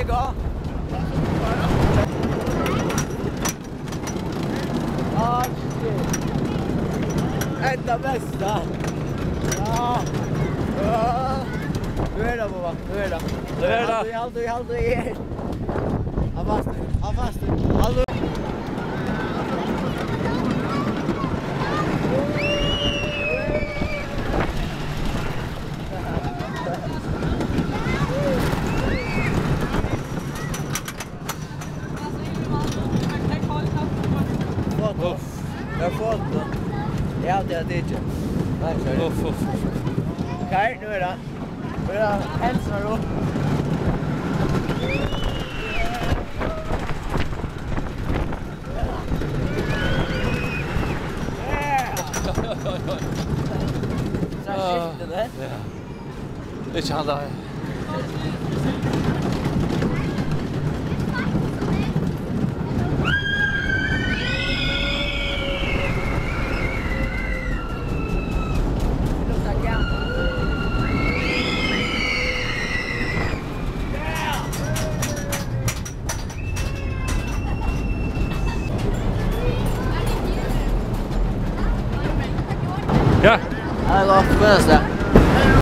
gå. Ah, shit. Enda bästa. Ja. Nu är det bara. Nu är det. Nu är det. Aldrig. Avast. Aldrig. Jag får inte. Det är alltid att det inte. Okej, nu är det. Nu är det hälsar då. Så shit det. Ja. Det handlar. Ja. Här går första.